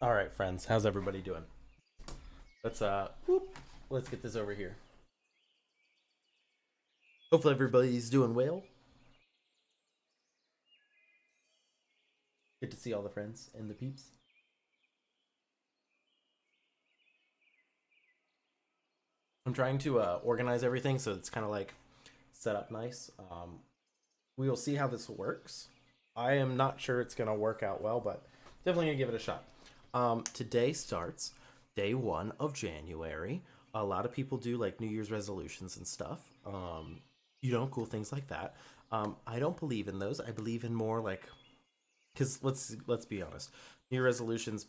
All right, friends, how's everybody doing? Let's get this over here. Hopefully everybody's doing well. Good to see all the friends and the peeps. I'm trying to organize everything so it's kind of like set up nice. We will see how this works. I am not sure it's gonna work out well, but definitely gonna give it a shot. Today starts day 1 of January. A lot of people do like New Year's resolutions and stuff. Cool things like that. I don't believe in those. I believe in more like because let's be honest, New Year resolutions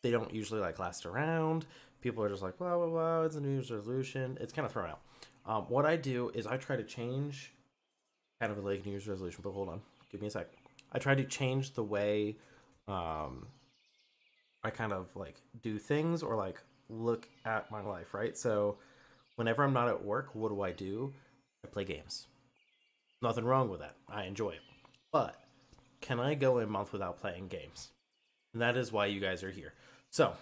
they don't usually like last around. People are just like blah blah blah. It's a New Year's resolution. It's kind of thrown out. What I do is I try to change kind of like New Year's resolution. But hold on, give me a sec. I try to change the way um, I kind of like do things or like look at my life. Right. So whenever I'm not at work, what do I do? I play games. Nothing wrong with that. I enjoy it. But can I go a month without playing games? And that is why you guys are here. So,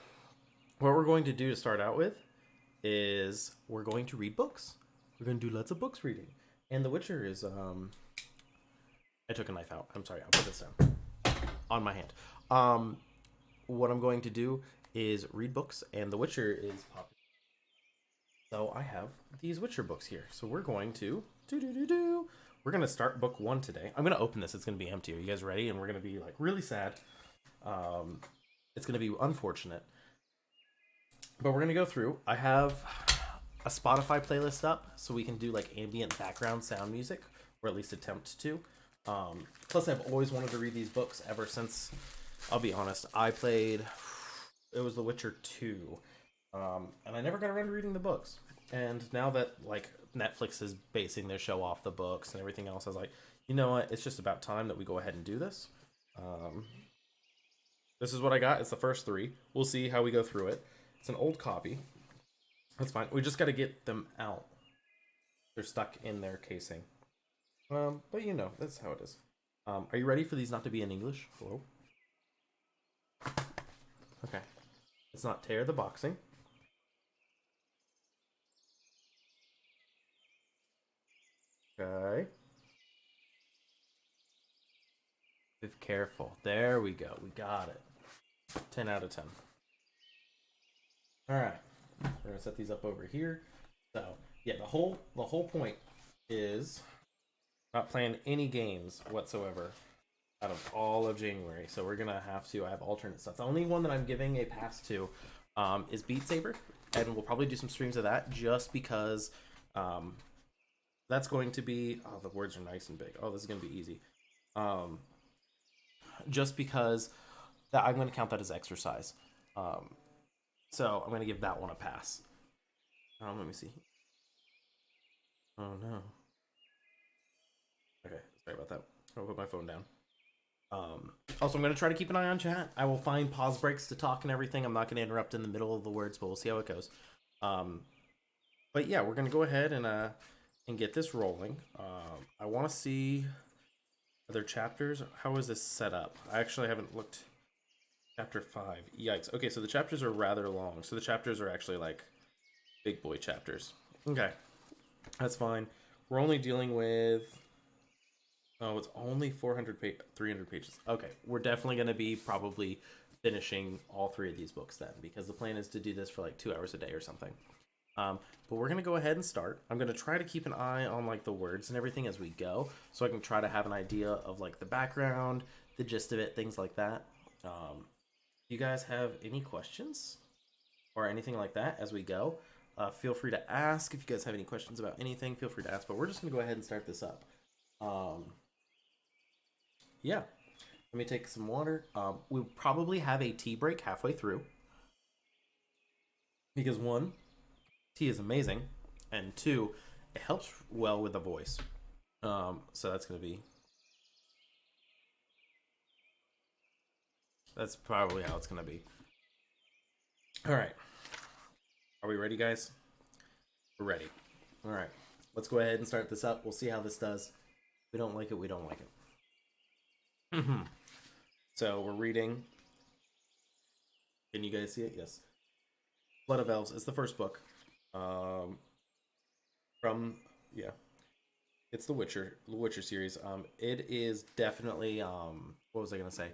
what we're going to do to start out with is we're going to read books. We're going to do lots of books reading. And The Witcher is I took a knife out. I'm sorry. I'll put this down on my hand. Um what I'm going to do is read books and The Witcher is popular. So, I have these Witcher books here. So, we're going to do. We're going to start book 1 today. I'm going to open this. It's going to be empty. Are you guys ready? And we're going to be like really sad. Um it's going to be unfortunate. But we're going to go through. I have a Spotify playlist up so we can do like ambient background sound music, or at least attempt to. Plus, I've always wanted to read these books ever since, I'll be honest, I played, it was The Witcher 2. And I never got around to reading the books. And now that like Netflix is basing their show off the books and everything else, I was like, you know what? It's just about time that we go ahead and do this. Um, this is what I got. It's the first three. We'll see how we go through it. It's an old copy. That's fine. We just got to get them out. They're stuck in their casing. But that's how it is. Are you ready for these not to be in English? Hello? Okay. It's not tear the boxing. Okay. Be careful. There we go. We got it. 10 out of 10. All right. We're gonna set these up over here. So yeah, the whole point is not playing any games whatsoever out of all of January. So we're gonna have to. I have alternate stuff. The only one that I'm giving a pass to is Beat Saber, and we'll probably do some streams of that just because um, that's going to be. Oh, the words are nice and big. Oh, this is gonna be easy. Um, just because that I'm gonna count that as exercise. Um, so I'm gonna give that one a pass. Let me see. Oh no. Okay, sorry about that. I'll put my phone down. Also, I'm going to try to keep an eye on chat. I will find pause breaks to talk and everything. I'm not going to interrupt in the middle of the words, but we'll see how it goes. Um, but yeah, we're going to go ahead and get this rolling. I want to see other chapters. How is this set up? I actually haven't looked. Chapter 5. Yikes. Okay, so the chapters are rather long. So the chapters are actually like big boy chapters. Okay, that's fine. We're only dealing with. Oh, it's only 300 pages. Okay, we're definitely going to be probably finishing all three of these books then, because the plan is to do this for like 2 hours a day or something. But we're going to go ahead and start. I'm going to try to keep an eye on like the words and everything as we go, so I can try to have an idea of like the background, the gist of it, things like that. You guys have any questions or anything like that as we go? Feel free to ask. If you guys have any questions about anything, feel free to ask. But we're just going to go ahead and start this up. Um, yeah. Let me take some water. We'll probably have a tea break halfway through. Because one, tea is amazing. And two, it helps well with the voice. So that's going to be. That's probably how it's going to be. All right. Are we ready, guys? We're ready. All right. Let's go ahead and start this up. We'll see how this does. If we don't like it, we don't like it. So we're reading Can you guys see it? Yes. Blood of Elves is the first book. Um, from yeah, it's the Witcher series. It is definitely what was I gonna say?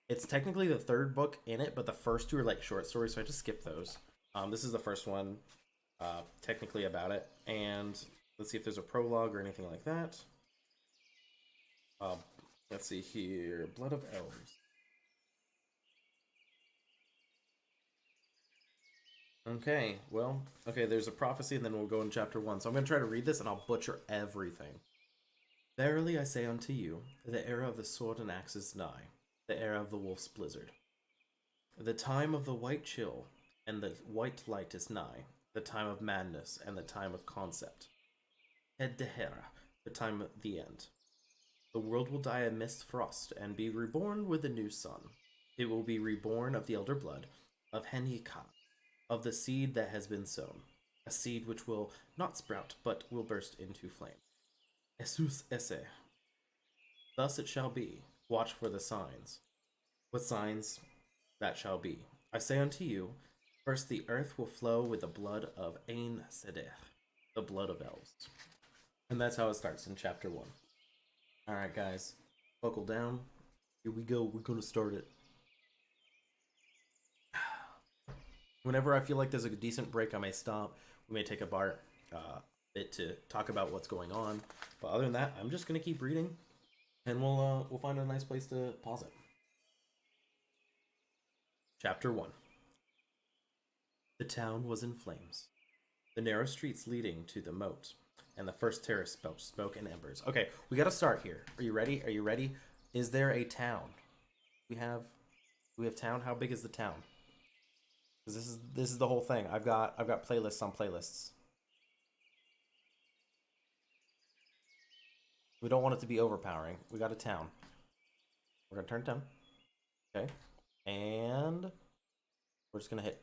It's technically the third book in it, but the first two are like short stories, so I just skipped those. This is the first one, technically about it, and let's see if there's a prologue or anything like that. Uh, let's see here, Blood of Elves. Okay, well, okay, there's a prophecy, and then we'll go in chapter one. So I'm going to try to read this, and I'll butcher everything. Verily I say unto you, the era of the sword and axe is nigh, the era of the wolf's blizzard. The time of the white chill and the white light is nigh, the time of madness and the time of concept. Ed Dehera, the time of the end. The world will die amidst frost and be reborn with a new sun. It will be reborn of the elder blood, of Henika, of the seed that has been sown, a seed which will not sprout but will burst into flame. Jesus esse. Thus it shall be. Watch for the signs. What signs? That shall be. I say unto you, first the earth will flow with the blood of Ain Sedech, the blood of elves. And that's how it starts in chapter 1. Alright, guys, buckle down. Here we go. We're going to start it. Whenever I feel like there's a decent break, I may stop. We may take a bit to talk about what's going on. But other than that, I'm just going to keep reading, and we'll find a nice place to pause it. Chapter 1. The town was in flames. The narrow streets leading to the moat, and the first terrace belched smoke and embers. Okay, we got to start here. Are you ready? Are you ready? Is there a town? We have town. How big is the town? Because this is the whole thing. I've got playlists on playlists. We don't want it to be overpowering. We got a town. We're gonna turn 10. Okay, and we're just gonna hit.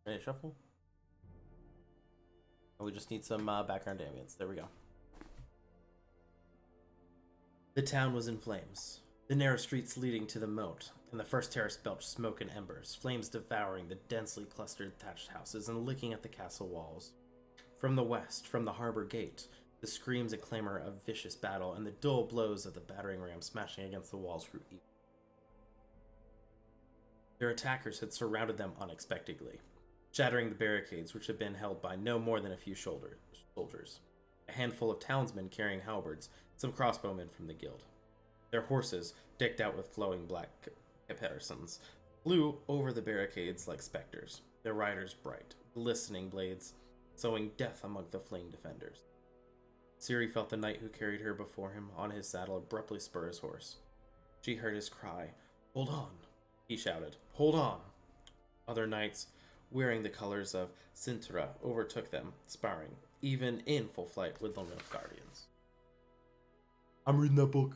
Ready to shuffle? And we just need some background ambience. There we go. The town was in flames. The narrow streets leading to the moat, and the first terrace belched smoke and embers, flames devouring the densely clustered thatched houses and licking at the castle walls. From the west, from the harbor gate, the screams and clamor of vicious battle and the dull blows of the battering ram smashing against the walls grew evil. Their attackers had surrounded them unexpectedly, shattering the barricades which had been held by no more than a few soldiers, a handful of townsmen carrying halberds, some crossbowmen from the guild. Their horses, decked out with flowing black caparisons, flew over the barricades like specters, their riders bright, glistening blades, sowing death among the fleeing defenders. Ciri felt the knight who carried her before him on his saddle abruptly spur his horse. She heard his cry, "Hold on!" He shouted, "Hold on!" Other knights, wearing the colors of Sintra, overtook them, sparring, even in full flight with the Nilfgaardians. I'm reading that book.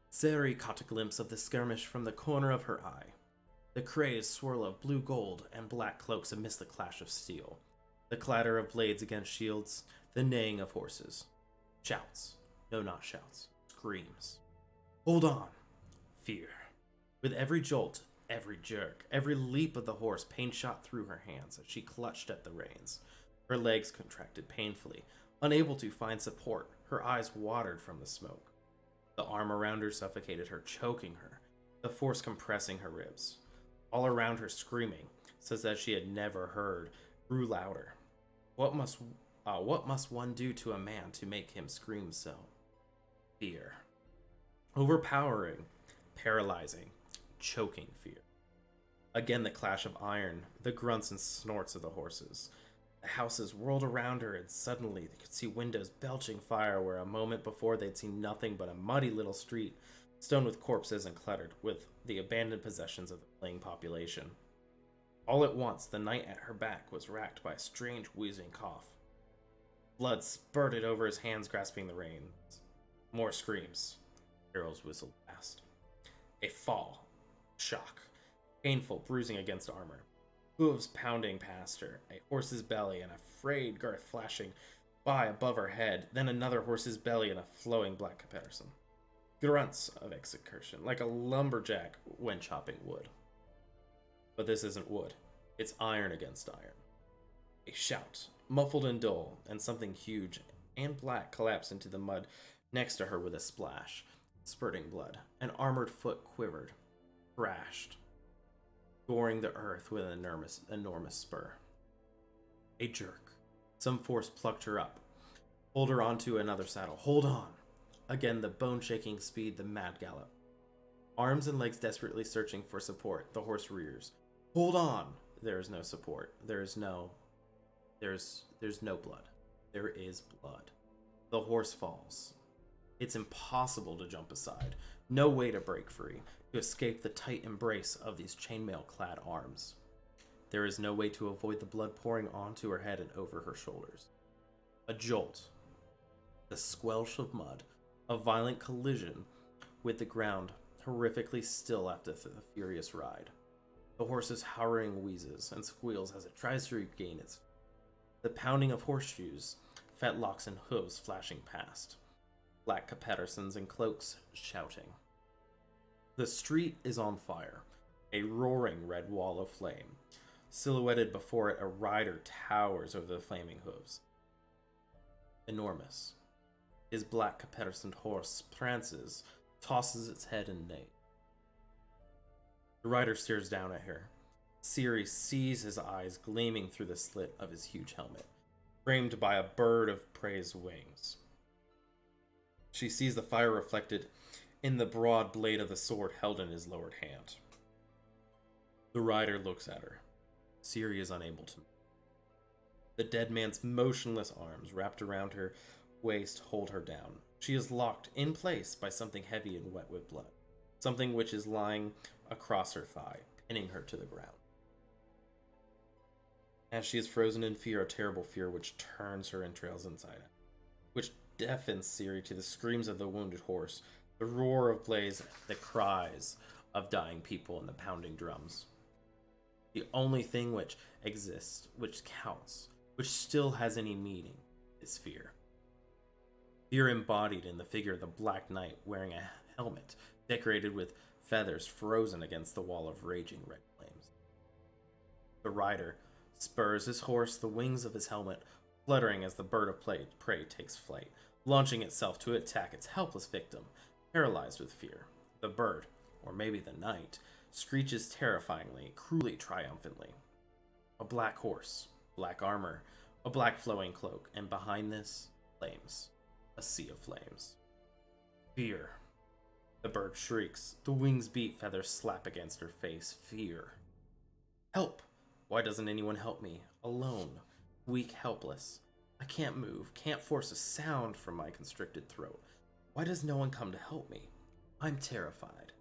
Ciri caught a glimpse of the skirmish from the corner of her eye. The crazed swirl of blue gold and black cloaks amidst the clash of steel. The clatter of blades against shields, the neighing of horses. Shouts. No, not shouts. Screams. Hold on. Fear. With every jolt, every jerk, every leap of the horse, pain shot through her hands as she clutched at the reins. Her legs contracted painfully. Unable to find support, her eyes watered from the smoke. The arm around her suffocated her, choking her, the force compressing her ribs. All around her screaming, such as she had never heard, grew louder. What must one do to a man to make him scream so? Fear. Overpowering, paralyzing, choking fear. Again the clash of iron, the grunts and snorts of the horses. The houses whirled around her, and suddenly they could see windows belching fire where a moment before they'd seen nothing but a muddy little street, stoned with corpses and cluttered with the abandoned possessions of the fleeing population. All at once, the knight at her back was racked by a strange wheezing cough. Blood spurted over his hands grasping the reins. More screams. Arrows whistled past. A fall. Shock. Painful bruising against armor. Hooves pounding past her, a horse's belly and a frayed girth flashing by above her head, then another horse's belly and a flowing black caparison. grunts of execution, like a lumberjack when chopping wood. But this isn't wood, it's iron against iron. A shout, muffled and dull, and something huge and black collapsed into the mud next to her with a splash, spurting blood. An armored foot quivered, crashed, goring the earth with an enormous spur. A jerk. Some force plucked her up, pulled her onto another saddle. Hold on! Again, the bone-shaking speed, the mad gallop. Arms and legs desperately searching for support, the horse rears. Hold on! There is no support. There's no blood. There is blood. The horse falls. It's impossible to jump aside. No way to break free, to escape the tight embrace of these chainmail-clad arms. There is no way to avoid the blood pouring onto her head and over her shoulders. A jolt. The squelch of mud. A violent collision with the ground, horrifically still after the furious ride. The horse's howling wheezes and squeals as it tries to regain its. The pounding of horseshoes, fetlocks and hooves flashing past. Black caparisons and cloaks shouting. The street is on fire, a roaring red wall of flame. Silhouetted before it, a rider towers over the flaming hooves. Enormous. His black caparisoned horse prances, tosses its head and neighs. The rider stares down at her. Ciri sees his eyes gleaming through the slit of his huge helmet, framed by a bird of prey's wings. She sees the fire reflected in the broad blade of the sword held in his lowered hand. The rider looks at her. Ciri is unable to move. The dead man's motionless arms wrapped around her waist hold her down. She is locked in place by something heavy and wet with blood, something which is lying across her thigh, pinning her to the ground. As she is frozen in fear, a terrible fear which turns her entrails inside out, which deafens Ciri to the screams of the wounded horse, the roar of blaze, the cries of dying people, and the pounding drums. The only thing which exists, which counts, which still has any meaning, is fear. Fear embodied in the figure of the Black Knight wearing a helmet decorated with feathers frozen against the wall of raging red flames. The rider spurs his horse, the wings of his helmet fluttering as the bird of prey takes flight, launching itself to attack its helpless victim, paralyzed with fear. The bird, or maybe the knight, screeches terrifyingly, cruelly triumphantly. A black horse, black armor, a black flowing cloak, and behind this, flames. A sea of flames. Fear. The bird shrieks. The wings beat, feathers slap against her face. Fear. Help! Why doesn't anyone help me? Alone. Weak, helpless. I can't move, can't force a sound from my constricted throat. Why does no one come to help me? I'm terrified.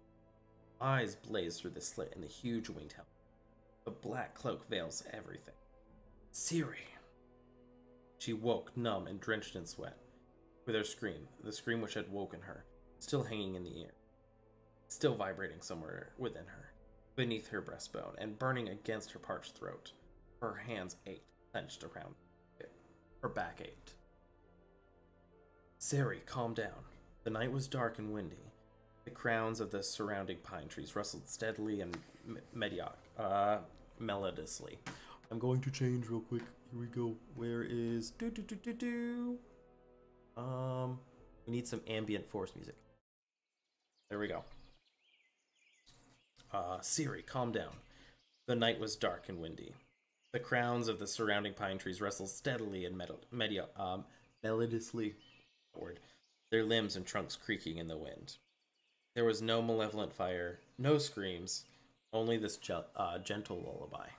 Eyes blaze through the slit in the huge winged helmet. The black cloak veils everything. Ciri! She woke, numb and drenched in sweat, with her scream, the scream which had woken her, still hanging in the air, still vibrating somewhere within her, beneath her breastbone, and burning against her parched throat. Her hands ached, clenched around it. Her back ached. Ciri, calm down. The night was dark and windy. The crowns of the surrounding pine trees rustled steadily and melodiously. I'm going to change real quick. Here we go. Where is we need some ambient forest music. There we go. Ciri, calm down. The night was dark and windy. The crowns of the surrounding pine trees rustled steadily and melodiously forward, their limbs and trunks creaking in the wind. There was no malevolent fire, no screams, only this gentle lullaby.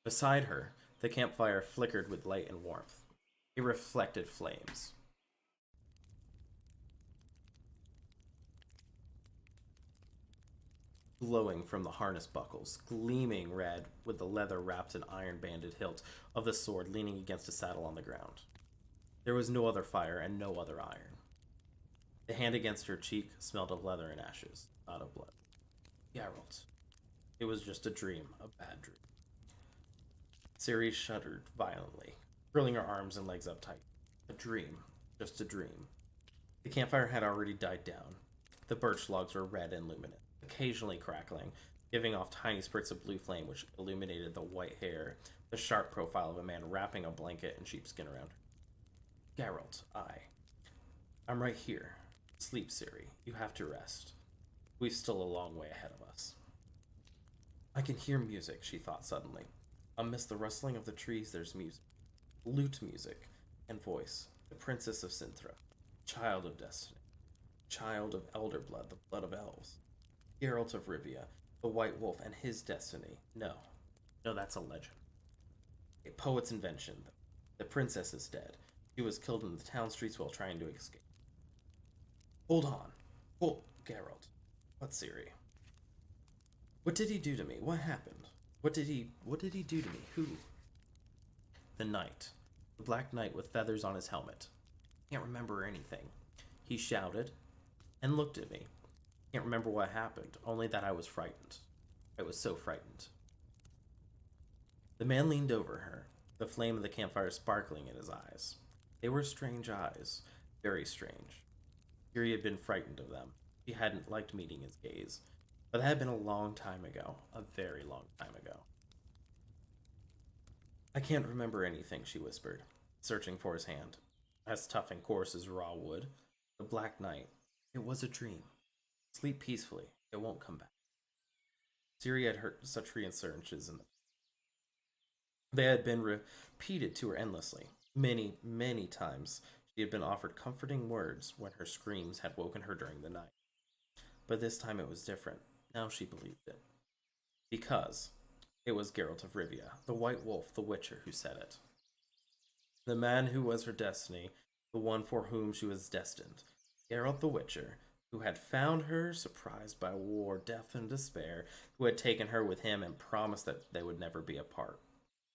Beside her, the campfire flickered with light and warmth. It reflected flames. Glowing from the harness buckles, gleaming red with the leather wrapped in iron-banded hilt of the sword leaning against a saddle on the ground. There was no other fire and no other iron. The hand against her cheek smelled of leather and ashes, not of blood. Geralt. It was just a dream, a bad dream. Ciri shuddered violently, curling her arms and legs up tight. A dream, just a dream. The campfire had already died down. The birch logs were red and luminous, occasionally crackling, giving off tiny spurts of blue flame which illuminated the white hair, the sharp profile of a man wrapping a blanket and sheepskin around her. Geralt, I'm right here. Sleep, Ciri. You have to rest. We've still a long way ahead of us. I can hear music, she thought suddenly. Amidst the rustling of the trees, there's music. Lute music and voice. The Princess of Cinthra. Child of Destiny. Child of Elder Blood, the blood of elves. Geralt of Rivia, the White Wolf, and his destiny. No. No, that's a legend. A poet's invention. The princess is dead. She was killed in the town streets while trying to escape. Hold on. Hold, Geralt. What, Ciri? What did he do to me? What happened? What did he do to me? Who? The knight. The black knight with feathers on his helmet. Can't remember anything. He shouted and looked at me. Can't remember what happened, only that I was frightened. I was so frightened. The man leaned over her, the flame of the campfire sparkling in his eyes. They were strange eyes, very strange. Yuri had been frightened of them. She hadn't liked meeting his gaze. But that had been a long time ago, a very long time ago. I can't remember anything, she whispered, searching for his hand. As tough and coarse as raw wood. The Black Knight. It was a dream. Sleep peacefully. It won't come back. Ciri had heard such reassurances, and they had been repeated to her endlessly. Many, many times she had been offered comforting words when her screams had woken her during the night. But this time it was different. Now she believed it. Because it was Geralt of Rivia, the White Wolf, the Witcher, who said it. The man who was her destiny, the one for whom she was destined. Geralt the Witcher, who had found her, surprised by war, death, and despair, who had taken her with him and promised that they would never be apart.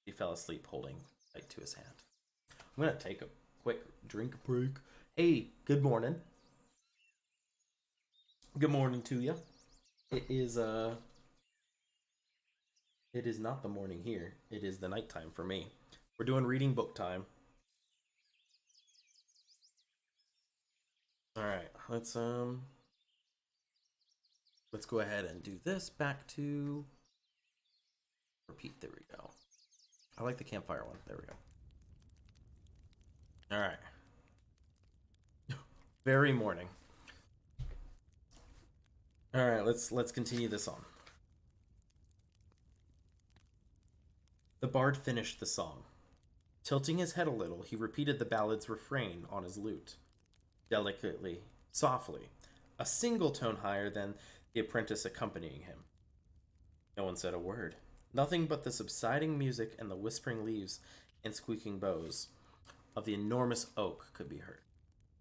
He fell asleep holding tight to his hand. I'm going to take a quick drink break. Hey, good morning. Good morning to you. It is not the morning here. It is the nighttime for me. We're doing reading book time. All right, let's go ahead and do this back to repeat. There we go. I like the campfire one. There we go. All right. Very morning. All right, let's continue this on. The bard finished the song. Tilting his head a little, he repeated the ballad's refrain on his lute, delicately, softly, a single tone higher than the apprentice accompanying him. No one said a word. Nothing but the subsiding music and the whispering leaves and squeaking boughs of the enormous oak could be heard.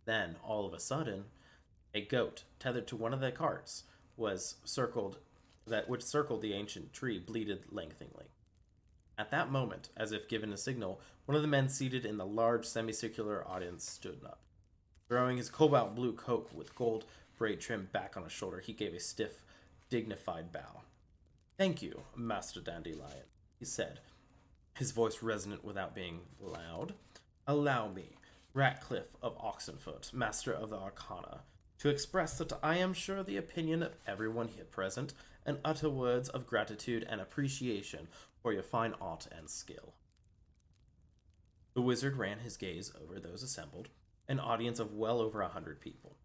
Then, all of a sudden, a goat tethered to one of the carts was circled that which circled the ancient tree bleated lengtheningly. At that moment, as if given a signal, one of the men seated in the large semicircular audience stood up. Throwing his cobalt blue coat with gold braid trimmed back on his shoulder, he gave a stiff, dignified bow. Thank you, Master Dandelion, he said, his voice resonant without being loud. Allow me, Ratcliffe of Oxenfoot, Master of the Arcana, to express that I am sure the opinion of everyone here present, and utter words of gratitude and appreciation for your fine art and skill. The wizard ran his gaze over those assembled, an audience of well over 100 people,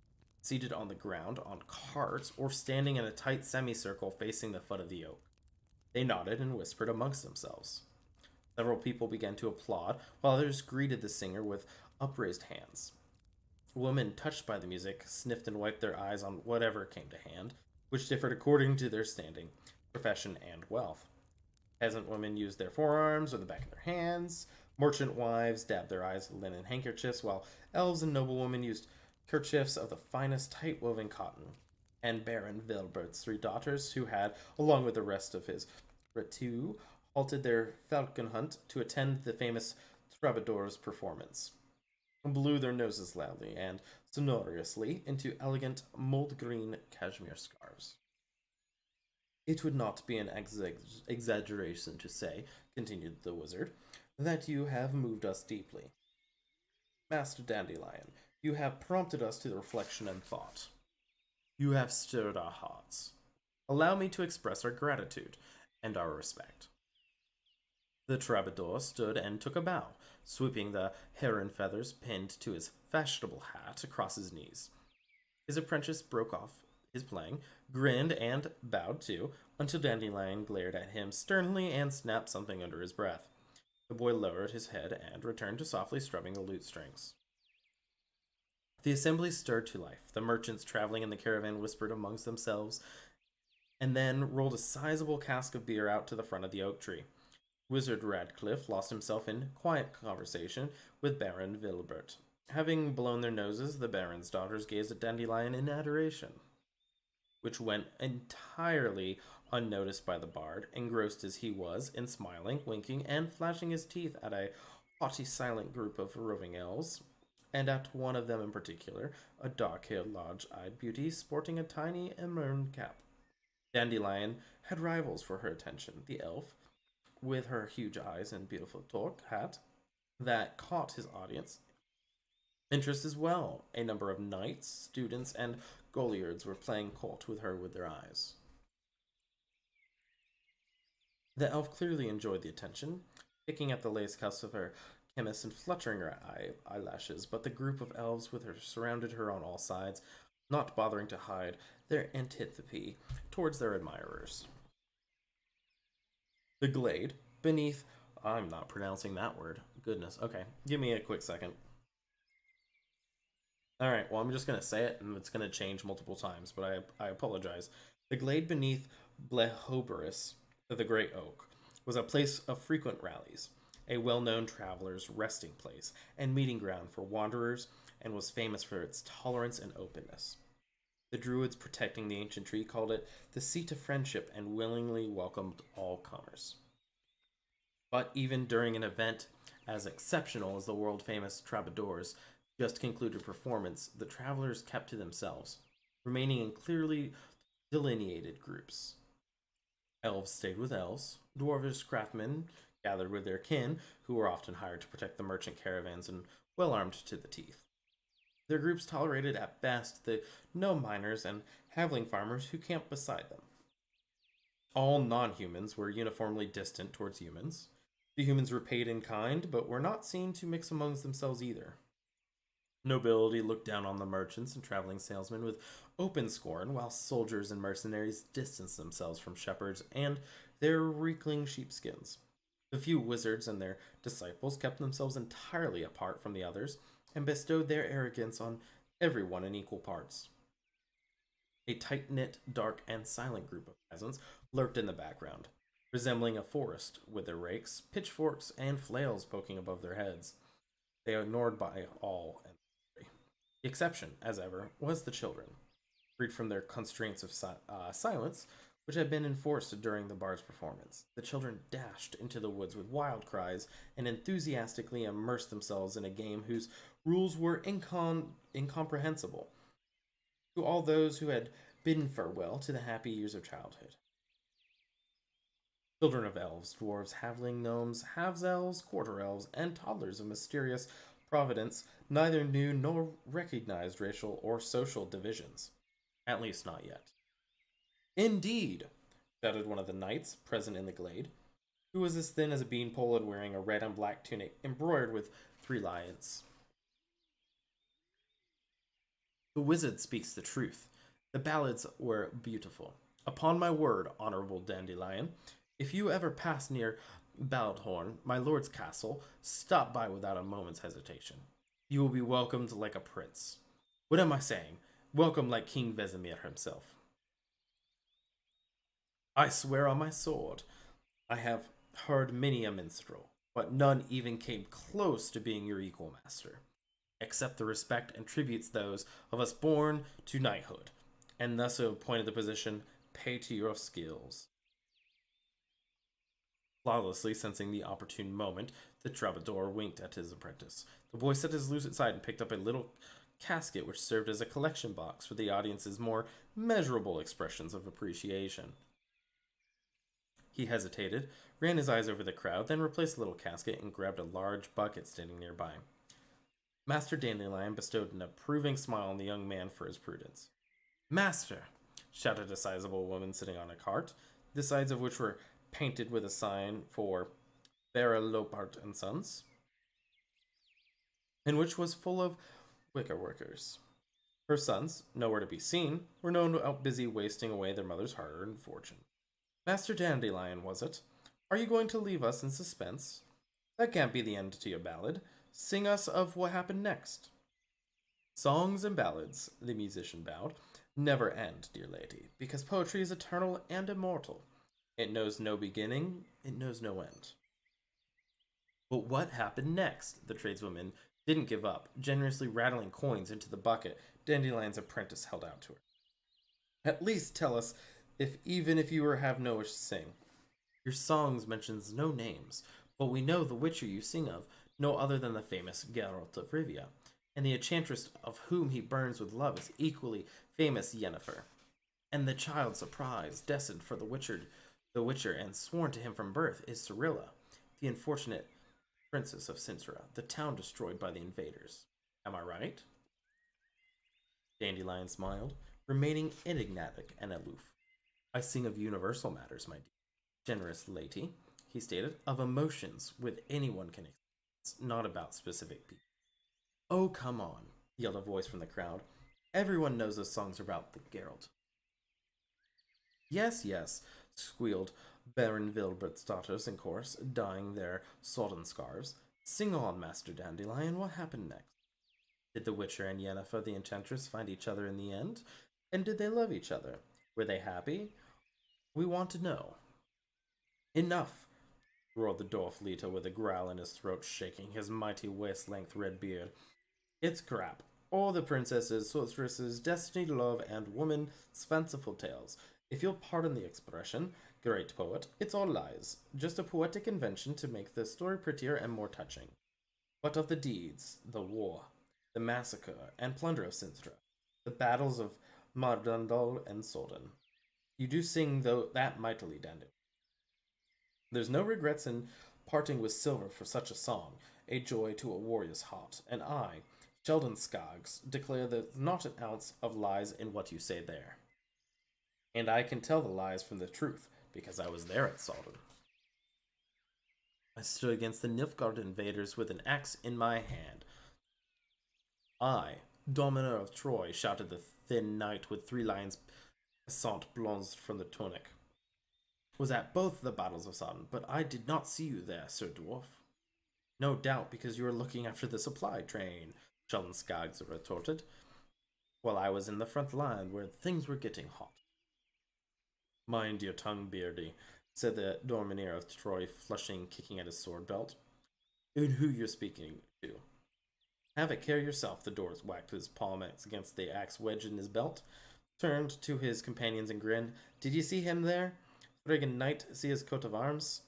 seated on the ground on carts or standing in a tight semicircle facing the foot of the oak. They nodded and whispered amongst themselves. Several people began to applaud, while others greeted the singer with upraised hands. Women, touched by the music, sniffed and wiped their eyes on whatever came to hand, which differed according to their standing, profession, and wealth. Peasant women used their forearms or the back of their hands. Merchant wives dabbed their eyes with linen handkerchiefs, while elves and noblewomen used kerchiefs of the finest tight-woven cotton. And Baron Vilbert's 3 daughters, who had, along with the rest of his retinue, halted their falcon hunt to attend the famous troubadour's performance, blew their noses loudly and sonorously into elegant mold green cashmere scarves. It would not be an exaggeration to say, continued the wizard, that you have moved us deeply. Master Dandelion, You have prompted us to reflection and thought. You have stirred our hearts. Allow me to express our gratitude and our respect. The troubadour stood and took a bow, sweeping the heron feathers pinned to his fashionable hat across his knees. His apprentice broke off his playing, grinned, and bowed too, until Dandelion glared at him sternly and snapped something under his breath. The boy lowered his head and returned to softly strumming the lute strings. The assembly stirred to life. The merchants traveling in the caravan whispered amongst themselves, and then rolled a sizable cask of beer out to the front of the oak tree. Wizard Radcliffe lost himself in quiet conversation with Baron Vilbert. Having blown their noses, the Baron's daughters gazed at Dandelion in adoration, which went entirely unnoticed by the bard, engrossed as he was in smiling, winking, and flashing his teeth at a haughty, silent group of roving elves, and at one of them in particular, a dark-haired, large-eyed beauty sporting a tiny ermine cap. Dandelion had rivals for her attention, the elf, with her huge eyes and beautiful torque hat, that caught his audience interest as well. A number of knights, students, and Goliards were playing court with her with their eyes. The elf clearly enjoyed the attention, picking at the lace cuffs of her chemist and fluttering her eyelashes, but the group of elves with her surrounded her on all sides, not bothering to hide their antipathy towards their admirers. The glade, beneath. I'm not pronouncing that word. Goodness. Okay, give me a quick second. All right, well, I'm just going to say it, and it's going to change multiple times, but I apologize. The glade beneath Blehoberus, the Great Oak, was a place of frequent rallies, a well known traveler's resting place and meeting ground for wanderers, and was famous for its tolerance and openness. The Druids protecting the ancient tree called it the seat of friendship and willingly welcomed all comers. But even during an event as exceptional as the world famous Troubadours' just concluded performance, the travelers kept to themselves, remaining in clearly delineated groups. Elves stayed with elves, dwarvish craftsmen gathered with their kin, who were often hired to protect the merchant caravans and well armed to the teeth. Their groups tolerated at best the gnome miners and halfling farmers who camped beside them. All non humans were uniformly distant towards humans. The humans were paid in kind, but were not seen to mix amongst themselves either. Nobility looked down on the merchants and traveling salesmen with open scorn, while soldiers and mercenaries distanced themselves from shepherds and their reekling sheepskins. The few wizards and their disciples kept themselves entirely apart from the others and bestowed their arrogance on everyone in equal parts. A tight knit, dark, and silent group of peasants lurked in the background, resembling a forest, with their rakes, pitchforks, and flails poking above their heads. They were ignored by all and every. The exception, as ever, was the children, freed from their constraints of silence, which had been enforced during the bard's performance. The children dashed into the woods with wild cries and enthusiastically immersed themselves in a game whose rules were incomprehensible to all those who had bidden farewell to the happy years of childhood. Children of elves, dwarves, halfling gnomes, halves elves, quarter elves, and toddlers of mysterious providence neither knew nor recognized racial or social divisions. At least not yet. Indeed, shouted one of the knights present in the glade, who was as thin as a beanpole and wearing a red and black tunic embroidered with three lions. The wizard speaks the truth. The ballads were beautiful. Upon my word, honorable Dandelion, if you ever pass near Baldhorn, my lord's castle, stop by without a moment's hesitation. You will be welcomed like a prince. What am I saying? Welcome like King Vesemir himself. I swear on my sword, I have heard many a minstrel, but none even came close to being your equal, master. Accept the respect and tributes those of us born to knighthood, and thus appointed the position, pay to your skills. Flawlessly sensing the opportune moment, the troubadour winked at his apprentice. The boy set his lute aside and picked up a little casket which served as a collection box for the audience's more measurable expressions of appreciation. He hesitated, ran his eyes over the crowd, then replaced the little casket and grabbed a large bucket standing nearby. Master Dandelion bestowed an approving smile on the young man for his prudence. Master! Shouted a sizable woman sitting on a cart, the sides of which were painted with a sign for Barra Lopart and Sons, and which was full of wicker workers. Her sons, nowhere to be seen, were known out busy wasting away their mother's hard-earned fortune. Master Dandelion, was it? Are you going to leave us in suspense? That can't be the end to your ballad. Sing us of what happened next. Songs and ballads, the musician bowed, never end, dear lady, because poetry is eternal and immortal. It knows no beginning, it knows no end. But what happened next? The tradeswoman didn't give up, generously rattling coins into the bucket Dandelion's apprentice held out to her. At least tell us if even if you have no wish to sing. Your songs mentions no names, but we know the witcher you sing of, no other than the famous Geralt of Rivia, and the enchantress of whom he burns with love is equally famous Yennefer. And the child surprised, destined for the witcher, and sworn to him from birth, is Cyrilla, the unfortunate princess of Cintra, the town destroyed by the invaders. Am I right? Dandelion smiled, remaining enigmatic and aloof. I sing of universal matters, my generous lady, he stated, of emotions with anyone can experience, not about specific people. Oh, come on, yelled a voice from the crowd. Everyone knows those songs are about the Geralt. Yes, yes, squealed Baron Vilbert's daughters in chorus, dyeing their sodden scarves. Sing on, Master Dandelion, what happened next? Did the Witcher and Yennefer the Enchantress find each other in the end? And did they love each other? Were they happy? We want to know. Enough! Roared the dwarf Leto with a growl in his throat, shaking his mighty waist-length red beard. It's crap. All the princesses, sorceresses, destiny, love, and woman's fanciful tales. If you'll pardon the expression, great poet, it's all lies. Just a poetic invention to make the story prettier and more touching. What of the deeds, the war, the massacre and plunder of Cintra, the battles of Mardandal and Soldan? You do sing though that mightily, Dandelion. There's no regrets in parting with silver for such a song, a joy to a warrior's heart, and I, Sheldon Skaggs, declare there's not an ounce of lies in what you say there. And I can tell the lies from the truth, because I was there at Solden. I stood against the Nilfgaard invaders with an axe in my hand. I, Domino of Troy, shouted the thin knight with 3 lines passant blondes from the tunic. Was at both the battles of Sodden, but I did not see you there, Sir Dwarf. No doubt because you were looking after the supply train, Sheldon Skaggs retorted, while I was in the front line where things were getting hot. Mind your tongue, Beardy, said the Domineer of Troy, flushing, kicking at his sword belt. And who you're speaking to. Have a care yourself, the dwarf whacked his palm against the axe wedge in his belt, turned to his companions and grinned. Did you see him there? Friggin' knight, see his coat of arms?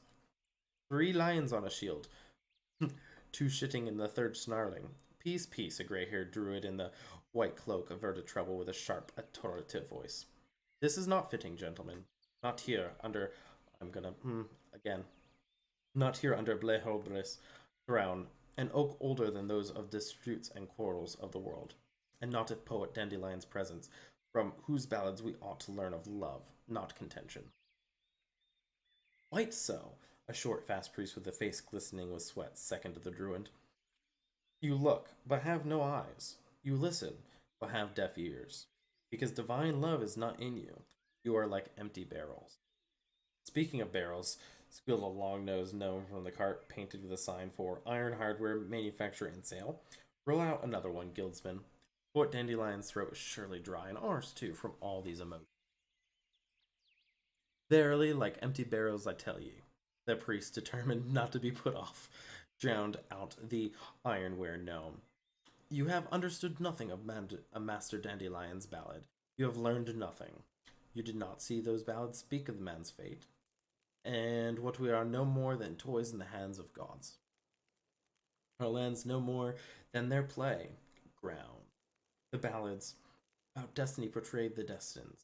3 lions on a shield, 2 shitting and the third snarling. Peace, peace, a gray-haired druid in the white cloak averted trouble with a sharp, authoritative voice. This is not fitting, gentlemen. Not here, under... I'm gonna... again. Not here under Bleholbris crown, an oak older than those of disputes and quarrels of the world, and not if poet Dandelion's presence, from whose ballads we ought to learn of love, not contention. Quite so, a short, fast priest with a face glistening with sweat seconded the druid. You look, but have no eyes. You listen, but have deaf ears. Because divine love is not in you. You are like empty barrels. Speaking of barrels, squealed a long-nosed gnome from the cart, painted with a sign for Iron Hardware Manufacture and Sale. Roll out another one, guildsman. Poet Dandelion's throat is surely dry, and ours too, from all these emotions. Verily, like empty barrels, I tell ye. The priest, determined not to be put off, drowned out the ironware gnome. You have understood nothing of Master Dandelion's ballad. You have learned nothing. You did not see those ballads speak of the man's fate, and what we are no more than toys in the hands of gods. Our lands no more than their play ground. The ballads about destiny portrayed the destines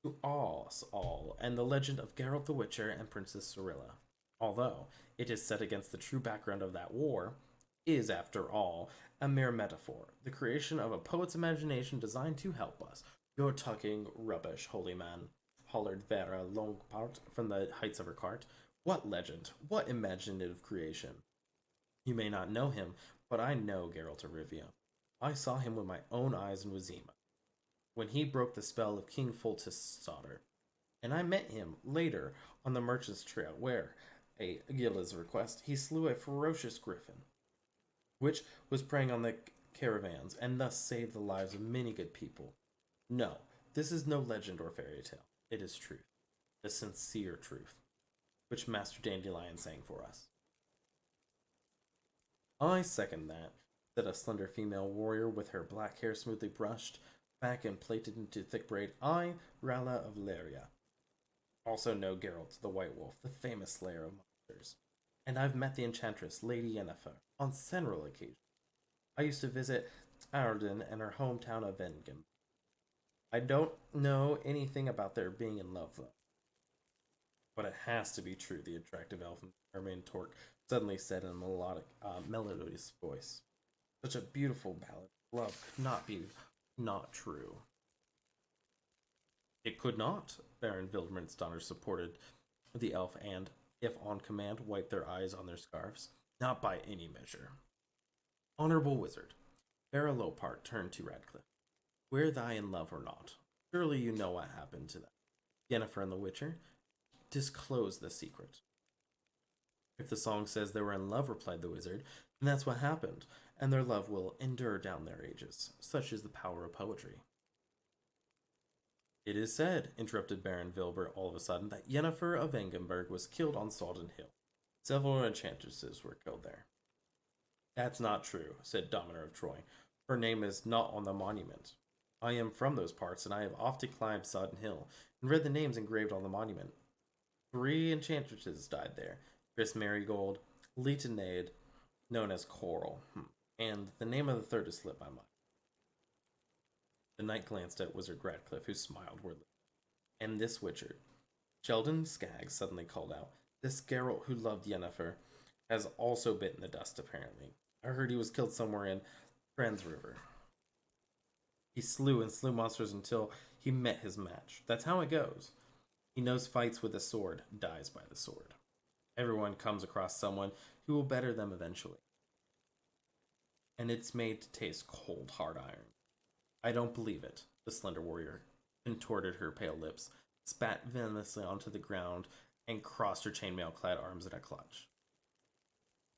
to awe us all, and the legend of Geralt the Witcher and Princess Cyrilla. Although it is set against the true background of that war, is, after all, a mere metaphor, the creation of a poet's imagination designed to help us. You're talking rubbish, holy man, hollered Vera Longpart from the heights of her cart. What legend? What imaginative creation? You may not know him, but I know Geralt of Rivia. I saw him with my own eyes in Wazima, when he broke the spell of King Foltest's daughter. And I met him later on the Merchant's Trail, where, at Gila's request, he slew a ferocious griffin, which was preying on the caravans, and thus saved the lives of many good people. No, this is no legend or fairy tale. It is truth, the sincere truth, which Master Dandelion sang for us. I second that, said a slender female warrior with her black hair smoothly brushed back and plaited into thick braid. I, Rala of Leria, also know Geralt the White Wolf, the famous slayer of monsters. And I've met the enchantress, Lady Yennefer, on several occasions. I used to visit Arden and her hometown of Vengam. I don't know anything about their being in love, though. But it has to be true, the attractive elf Ermaine Torque suddenly said in a melodious voice. Such a beautiful ballad of love could not be not true. It could not, Baron Wildman's daughter supported the elf and, if on command, wiped their eyes on their scarves. Not by any measure. Honorable wizard, Bara Lopart turned to Radcliffe. Were thy in love or not? Surely you know what happened to them. Yennefer and the Witcher, disclose the secret. If the song says they were in love, replied the wizard, then that's what happened, and their love will endure down their ages. Such is the power of poetry. It is said, interrupted Baron Wilbur all of a sudden, that Yennefer of Engenberg was killed on Salden Hill. Several enchantresses were killed there. That's not true, said Dominer of Troy. Her name is not on the monument. I am from those parts, and I have often climbed Sodden Hill and read the names engraved on the monument. 3 enchantresses died there. Chris Marigold, Leetonade, known as Coral, and the name of the third has slipped my mind. The knight glanced at Wizard Radcliffe, who smiled weirdly. And this Witcher, Sheldon Skaggs suddenly called out. This Geralt who loved Yennefer has also bitten the dust, apparently. I heard he was killed somewhere in Franz River. He slew and slew monsters until he met his match. That's how it goes. He knows fights with a sword, dies by the sword. Everyone comes across someone who will better them eventually. And it's made to taste cold, hard iron. I don't believe it, the slender warrior contorted her pale lips, spat venomously onto the ground, and crossed her chainmail clad arms in a clutch.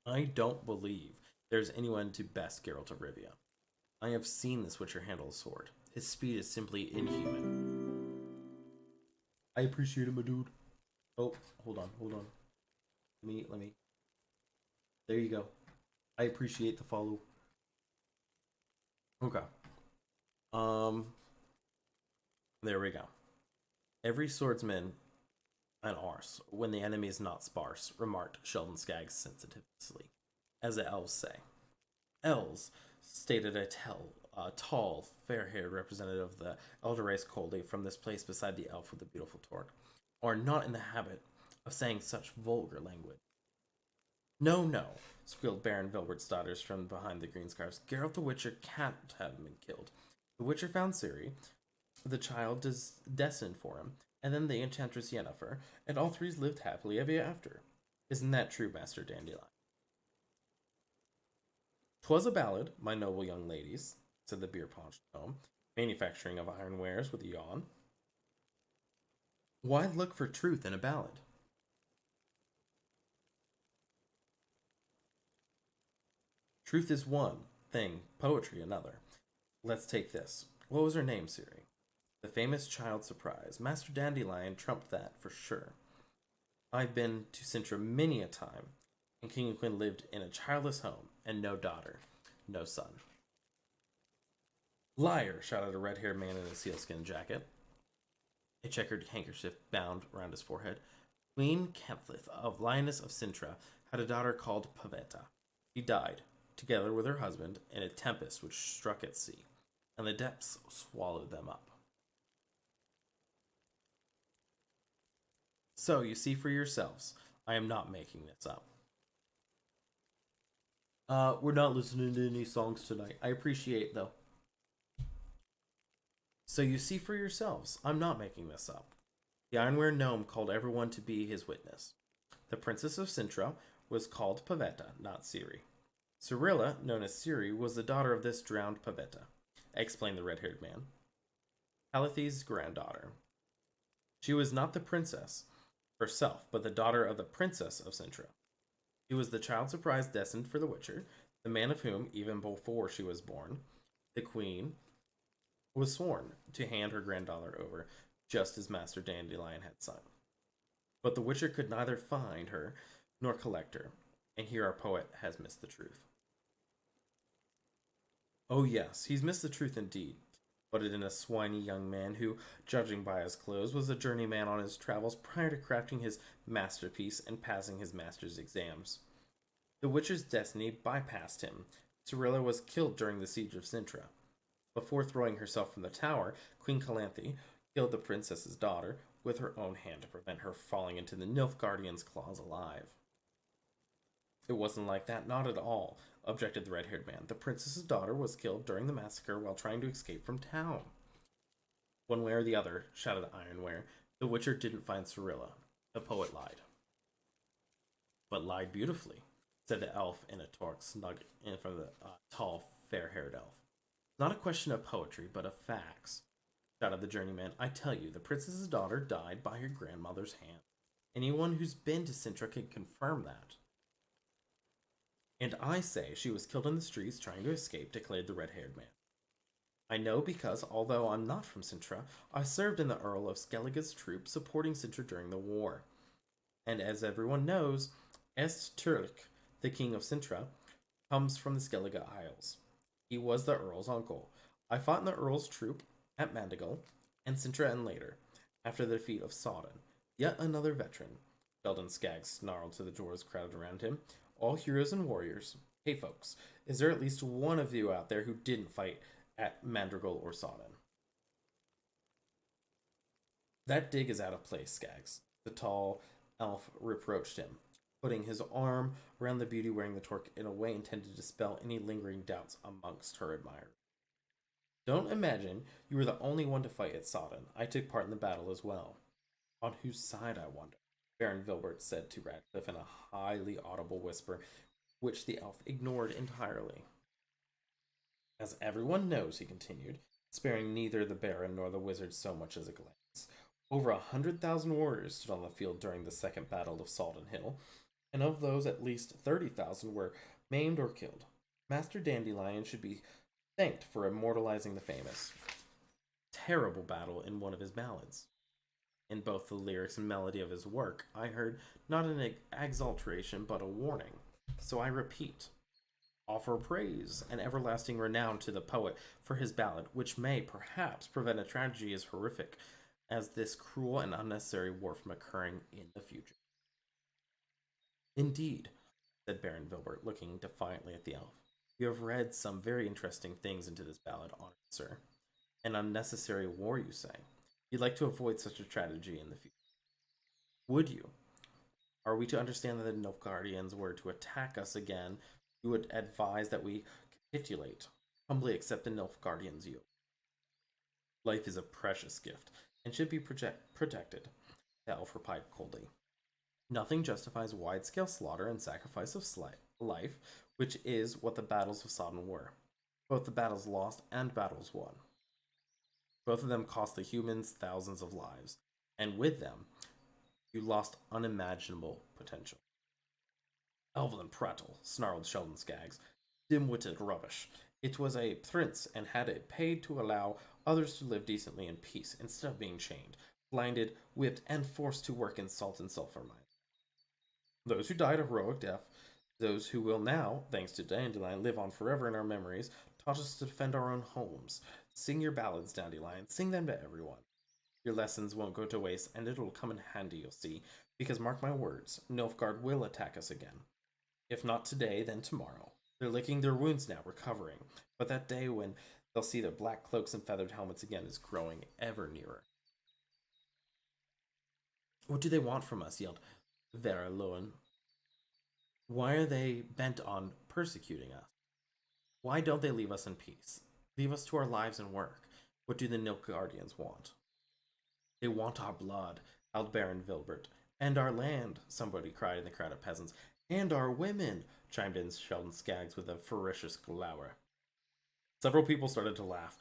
I don't believe there's anyone to best Geralt of Rivia. I have seen this Witcher handle a sword. His speed is simply inhuman. I appreciate him, my dude. Oh, hold on. Let me. There you go. I appreciate the follow. Okay. Um, there we go. Every swordsman an arse when the enemy is not sparse, remarked Sheldon Skaggs sensitively, as the elves say. Elves, stated a tall, fair-haired representative of the elder race coldly from this place beside the elf with the beautiful torque, are not in the habit of saying such vulgar language. No, no, squealed Baron Vilbert's daughters from behind the green scarves. Geralt the Witcher can't have been killed. The Witcher found Ciri, the child is destined for him, and then the enchantress Yennefer, and all 3 lived happily ever after. Isn't that true, Master Dandelion? 'Twas a ballad, my noble young ladies, said the beer-paunched gnome, manufacturing of iron wares with a yawn. Why look for truth in a ballad? Truth is one thing, poetry another. Let's take this. What was her name, Ciri? The famous child surprise. Master Dandelion trumped that for sure. I've been to Sintra many a time, and King and Queen lived in a childless home, and no daughter, no son. Liar! Shouted a red-haired man in a sealskin jacket, a checkered handkerchief bound round his forehead. Queen Kenthlith of Lioness of Sintra had a daughter called Pavetta. She died, together with her husband, in a tempest which struck at sea, and the depths swallowed them up. So, you see for yourselves, I am not making this up. We're not listening to any songs tonight. I appreciate though. So you see for yourselves, I'm not making this up. The Ironware gnome called everyone to be his witness. The princess of Sintra was called Pavetta, not Ciri. Cyrilla, known as Ciri, was the daughter of this drowned Pavetta, explained the red haired man. Halithi's granddaughter. She was not the princess herself, but the daughter of the princess of Sintra. She was the child surprise destined for the Witcher, the man of whom, even before she was born, the queen was sworn to hand her granddaughter over, just as Master Dandelion had sung. But the Witcher could neither find her nor collect her, and here our poet has missed the truth. Oh, yes, he's missed the truth indeed, but it in a swiny young man who, judging by his clothes, was a journeyman on his travels prior to crafting his masterpiece and passing his master's exams. The Witcher's destiny bypassed him. Cyrilla was killed during the siege of Sintra. Before throwing herself from the tower, Queen Calanthe killed the princess's daughter with her own hand to prevent her falling into the Nilfgaardian's claws alive. It wasn't like that, not at all, objected the red haired man. The princess's daughter was killed during the massacre while trying to escape from town. One way or the other, shouted Ironware, the Witcher didn't find Cyrilla. The poet lied. But lied beautifully, said the elf in a torque snug in front of the tall, fair haired elf. Not a question of poetry, but of facts, shouted the journeyman. I tell you, the princess's daughter died by her grandmother's hand. Anyone who's been to Sintra can confirm that. And I say she was killed in the streets trying to escape, declared the red haired man. I know because, although I'm not from Sintra, I served in the Earl of Skellige's troop supporting Sintra during the war. And as everyone knows, Est Turk, the king of Sintra, comes from the Skellige Isles. He was the Earl's uncle. I fought in the Earl's troop at Mandigal and Sintra and later, after the defeat of Sodden. Yet another veteran. Sheldon Skaggs snarled to the dwarves crowded around him. All heroes and warriors. Hey folks, is there at least one of you out there who didn't fight at Mandrigal or Sodden? That dig is out of place, Skaggs. The tall elf reproached him, putting his arm around the beauty wearing the torque in a way intended to dispel any lingering doubts amongst her admirers. Don't imagine you were the only one to fight at Sodden. I took part in the battle as well. On whose side, I wonder? Baron Vilbert said to Radcliffe in a highly audible whisper, which the elf ignored entirely. As everyone knows, he continued, sparing neither the Baron nor the wizard so much as a glance, over 100,000 warriors stood on the field during the second battle of Salden Hill, and of those at least 30,000 were maimed or killed. Master Dandelion should be thanked for immortalizing the famous terrible battle in one of his ballads. In both the lyrics and melody of his work, I heard not an exaltation but a warning. So I repeat, offer praise and everlasting renown to the poet for his ballad, which may perhaps prevent a tragedy as horrific as this cruel and unnecessary war from occurring in the future. Indeed, said Baron Vilbert, looking defiantly at the elf. You have read some very interesting things into this ballad, honored sir. An unnecessary war, you say? You'd like to avoid such a tragedy in the future. Would you? Are we to understand that the Nilfgaardians were to attack us again? You would advise that we capitulate, humbly accept the Nilfgaardians' yoke. Life is a precious gift and should be protected, the elf replied coldly. Nothing justifies wide scale slaughter and sacrifice of life, which is what the battles of Sodden were. Both the battles lost and battles won. Both of them cost the humans thousands of lives, and with them, you lost unimaginable potential. Evelyn prattle, snarled Sheldon Skaggs. Dim-witted rubbish. It was a prince and had it paid to allow others to live decently in peace instead of being chained, blinded, whipped, and forced to work in salt and sulfur mines. Those who died a heroic death, those who will now, thanks to Dandelion, live on forever in our memories, taught us to defend our own homes. Sing your ballads, Dandelion. Sing them to everyone. Your lessons won't go to waste, and it'll come in handy, you'll see, because mark my words, Nilfgaard will attack us again. If not today, then tomorrow. They're licking their wounds now, recovering, but that day when they'll see their black cloaks and feathered helmets again is growing ever nearer. What do they want from us? Yelled Vera Lowen. Why are they bent on persecuting us? Why don't they leave us in peace? Leave us to our lives and work. What do the Nilk Guardians want? They want our blood, howled Baron Vilbert. And our land, somebody cried in the crowd of peasants. And our women, chimed in Sheldon Skaggs with a ferocious glower. Several people started to laugh,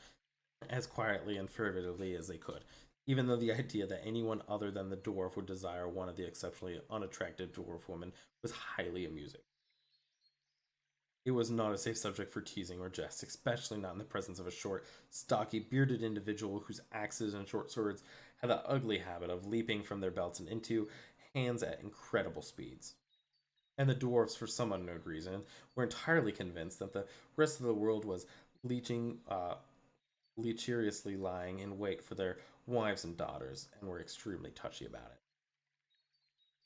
as quietly and fervently as they could, even though the idea that anyone other than the dwarf would desire one of the exceptionally unattractive dwarf women was highly amusing. It was not a safe subject for teasing or jest, especially not in the presence of a short, stocky, bearded individual whose axes and short swords had the ugly habit of leaping from their belts and into hands at incredible speeds. And the dwarfs, for some unknown reason, were entirely convinced that the rest of the world was lecheriously lying in wait for their wives and daughters, and were extremely touchy about it.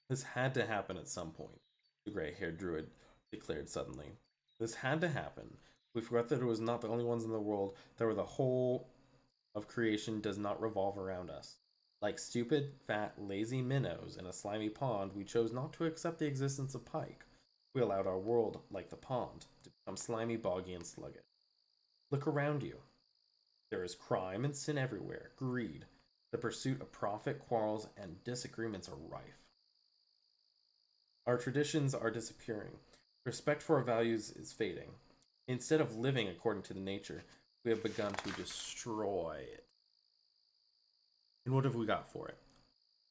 This had to happen at some point, the gray haired druid declared suddenly. This had to happen. We forgot that it was not the only ones in the world, that were the whole of creation does not revolve around us. Like stupid, fat, lazy minnows in a slimy pond, we chose not to accept the existence of pike. We allowed our world, like the pond, to become slimy, boggy, and sluggish. Look around you. There is crime and sin everywhere, greed. The pursuit of profit, quarrels, and disagreements are rife. Our traditions are disappearing. Respect for our values is fading. Instead of living according to the nature, we have begun to destroy it. And what have we got for it?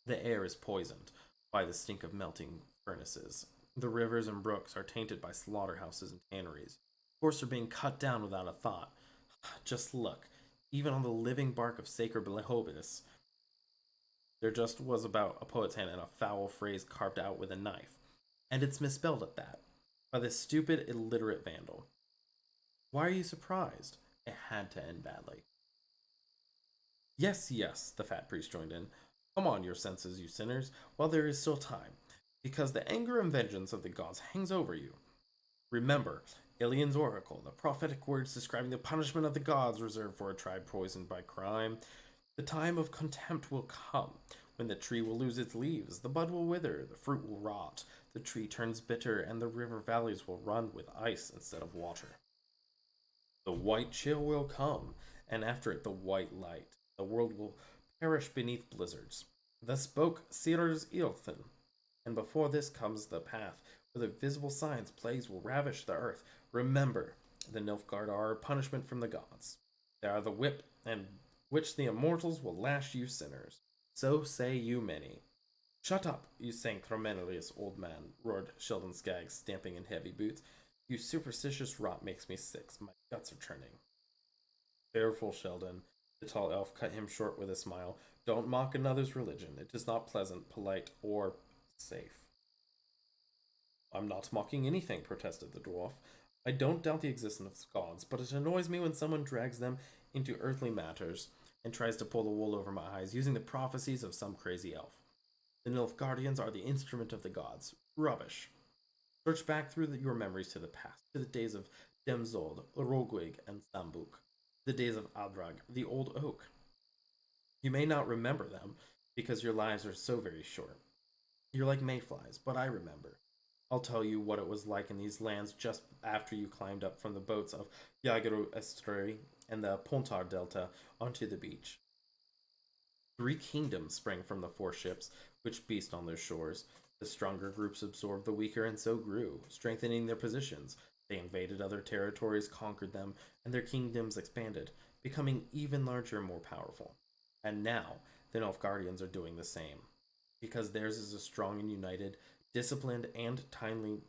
The air is poisoned by the stink of melting furnaces. The rivers and brooks are tainted by slaughterhouses and tanneries. Forests are being cut down without a thought. Just look. Even on the living bark of sacred Blehobis, there just was about a poet's hand and a foul phrase carved out with a knife. And it's misspelled at that, by this stupid, illiterate vandal. Why are you surprised? It had to end badly. Yes, yes, the fat priest joined in. Come on, your senses, you sinners, while there is still time, because the anger and vengeance of the gods hangs over you. Remember, Ilian's oracle, the prophetic words describing the punishment of the gods reserved for a tribe poisoned by crime. The time of contempt will come, when the tree will lose its leaves, the bud will wither, the fruit will rot, the tree turns bitter, and the river valleys will run with ice instead of water. The white chill will come, and after it the white light. The world will perish beneath blizzards. Thus spoke Seer's Eothen. And before this comes the path where the visible signs plagues will ravish the earth. Remember, the Nilfgaard are a punishment from the gods. They are the whip and which the immortals will lash you sinners. So say you many. Shut up, you sanctimonious old man, roared Sheldon Skaggs, stamping in heavy boots. You superstitious rot makes me sick. My guts are turning. Careful, Sheldon. The tall elf cut him short with a smile. Don't mock another's religion. It is not pleasant, polite, or safe. I'm not mocking anything, protested the dwarf. I don't doubt the existence of gods, but it annoys me when someone drags them into earthly matters and tries to pull the wool over my eyes using the prophecies of some crazy elf. The Nilfgaardians are the instrument of the gods. Rubbish. Search back through your memories to the past, to the days of Demzold, Rogwig, and Sambuk, the days of Adrag, the old oak. You may not remember them, because your lives are so very short. You're like mayflies, but I remember. I'll tell you what it was like in these lands just after you climbed up from the boats of Yagero Estuary and the Pontar Delta onto the beach. 3 kingdoms sprang from the 4 ships which beached on their shores. The stronger groups absorbed the weaker and so grew, strengthening their positions. They invaded other territories, conquered them, and their kingdoms expanded, becoming even larger and more powerful. And now, the Nilfgaardians are doing the same, because theirs is a strong and united, disciplined, and tightly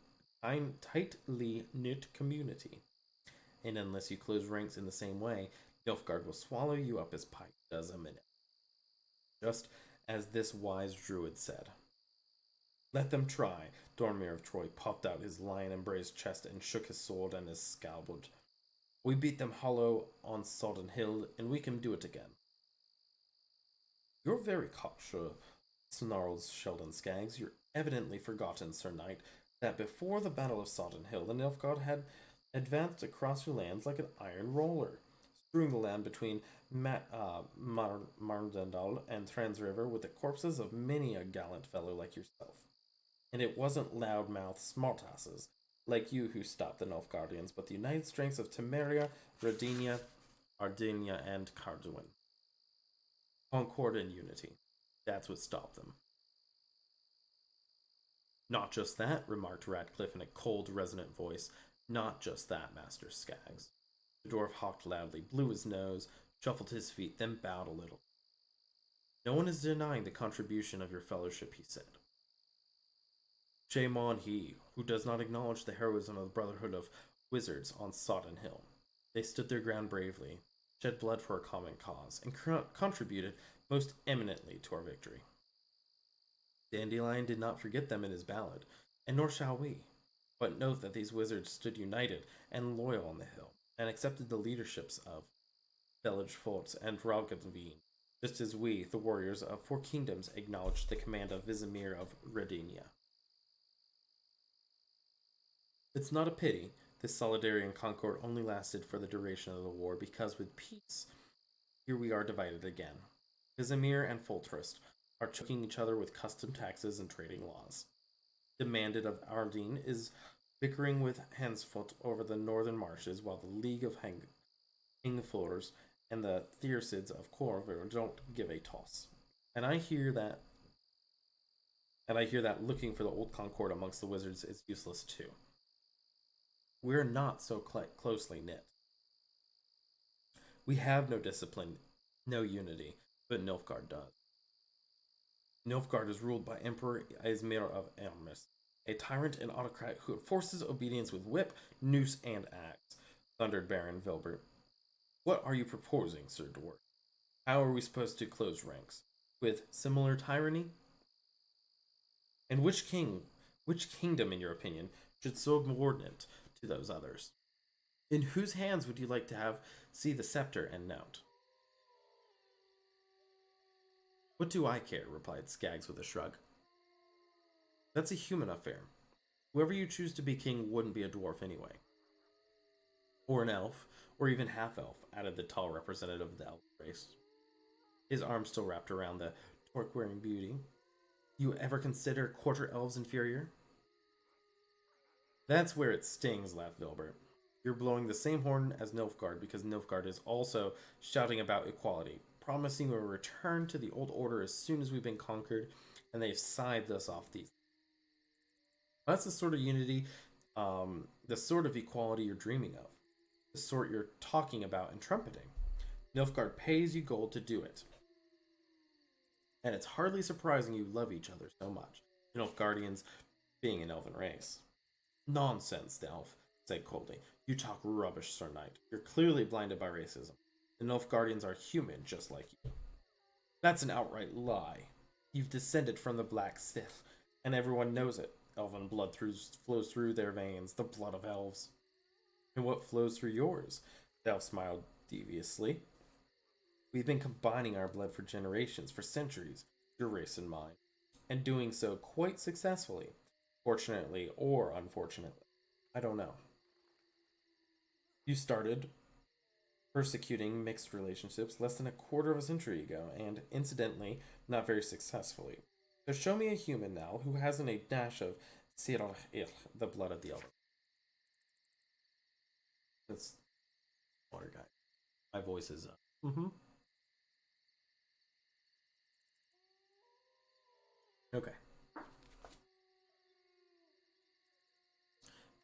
knit community. And unless you close ranks in the same way, Nilfgaard will swallow you up as pike does a minute. Just as this wise druid said. Let them try. Dormir of Troy puffed out his lion-embraced chest and shook his sword and his scalpel. We beat them hollow on Sodden Hill, and we can do it again. You're very cocksure, snarled Sheldon Skaggs. You're evidently forgotten, Sir Knight, that before the Battle of Sodden Hill, the Nilfgaard had advanced across your lands like an iron roller, strewing the land between Marndal and Trans River with the corpses of many a gallant fellow like yourself. And it wasn't loudmouth smartasses like you who stopped the Nilfgaardians, but the united strengths of Temeria, Rodinia, Ardinia, and Carduin. Concord and unity. That's what stopped them. Not just that, remarked Ratcliffe in a cold, resonant voice. Not just that, Master Skaggs. The dwarf hawked loudly, blew his nose, shuffled his feet, then bowed a little. No one is denying the contribution of your fellowship, he said. Shame on he who does not acknowledge the heroism of the Brotherhood of Wizards on Sodden Hill. They stood their ground bravely, shed blood for a common cause, and contributed most eminently to our victory. Dandelion did not forget them in his ballad, and nor shall we. But note that these wizards stood united and loyal on the hill, and accepted the leaderships of Belligefolt and Ralgavine, just as we, the warriors of Four Kingdoms, acknowledged the command of Vizimir of Rodinia. It's not a pity this solidarity and concord only lasted for the duration of the war, because with peace, here we are divided again. Vizimir and Foltrist are choking each other with custom taxes and trading laws. Demanded of Ardeen is bickering with Hansfoot over the northern marshes, while the League of Hingflors and the Thyrsids of Corvir don't give a toss. And I hear that looking for the old concord amongst the wizards is useless too. We're not so closely knit. We have no discipline, no unity, but Nilfgaard does. Nilfgaard is ruled by Emperor Ismir of Elmes, a tyrant and autocrat who enforces obedience with whip, noose, and axe, thundered Baron Vilbert. What are you proposing, Sir Dwarf? How are we supposed to close ranks? With similar tyranny? And which kingdom, in your opinion, should subordinate to those others? In whose hands would you like to see the scepter and nout? What do I care? Replied Skaggs with a shrug. That's a human affair. Whoever you choose to be king wouldn't be a dwarf anyway. Or an elf, or even half-elf, added the tall representative of the elf race, his arm still wrapped around the torque-wearing beauty. You ever consider quarter elves inferior? That's where it stings, laughed Vilbert. You're blowing the same horn as Nilfgaard because Nilfgaard is also shouting about equality, promising a return to the old order as soon as we've been conquered, and they've scythed us off these. That's the sort of unity, the sort of equality you're dreaming of, the sort you're talking about and trumpeting. Nilfgaard pays you gold to do it. And it's hardly surprising you love each other so much, Nilfgaardians being an elven race. Nonsense, the elf said coldly. You talk rubbish, Sir Knight. You're clearly blinded by racism. The Nilfgaardians are human, just like you. That's an outright lie. You've descended from the Black Sith, and everyone knows it. Elven blood flows through their veins, the blood of elves. And what flows through yours? The elf smiled deviously. We've been combining our blood for generations, for centuries, your race and mine, and doing so quite successfully. Fortunately or unfortunately. I don't know. You started persecuting mixed relationships less than a quarter of a century ago, and incidentally, not very successfully. So show me a human now who hasn't a dash of Sirach, the blood of the elder. That's water guy. My voice is up. Okay.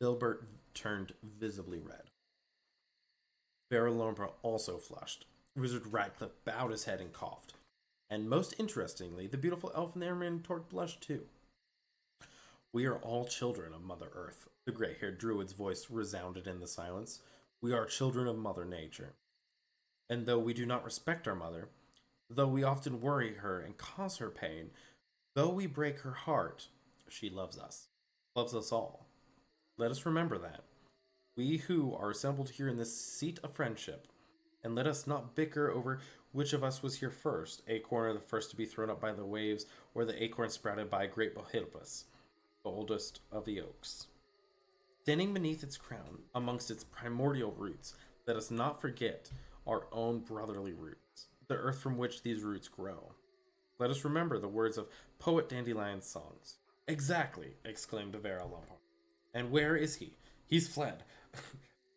Filbert turned visibly red. Barrelombre also flushed. Wizard Radcliffe bowed his head and coughed. And most interestingly, the beautiful elf Nairman Torque blushed too. We are all children of Mother Earth. The gray-haired druid's voice resounded in the silence. We are children of Mother Nature. And though we do not respect our mother, though we often worry her and cause her pain, though we break her heart, she loves us all. Let us remember that. We who are assembled here in this seat of friendship, and let us not bicker over which of us was here first, acorn or the first to be thrown up by the waves, or the acorn sprouted by a great Bohilbus, the oldest of the oaks. Standing beneath its crown, amongst its primordial roots, let us not forget our own brotherly roots, the earth from which these roots grow. Let us remember the words of poet Dandelion's songs. Exactly, exclaimed Vera Lumpard. And where is he? He's fled.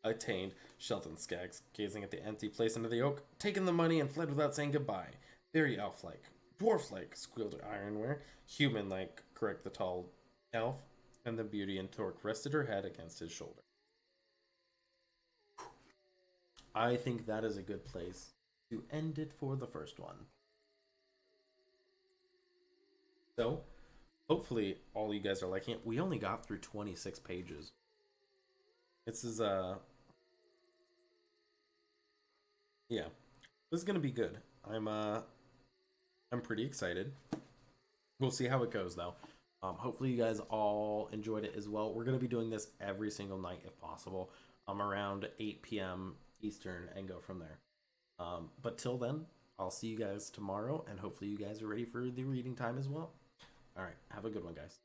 Attained Shelton Skaggs, gazing at the empty place under the oak, taken the money and fled without saying goodbye. Very elf-like. Dwarf-like, squealed Ironware. Human-like, correct the tall elf, and the beauty and Torque rested her head against his shoulder. I think that is a good place to end it for the first one. So, hopefully all you guys are liking it. We only got through 26 pages. This is yeah. This is going to be good. I'm pretty excited. We'll see how it goes though. Hopefully you guys all enjoyed it as well. We're going to be doing this every single night if possible. Around 8 p.m. Eastern and go from there. But till then, I'll see you guys tomorrow and hopefully you guys are ready for the reading time as well. All right, have a good one, guys.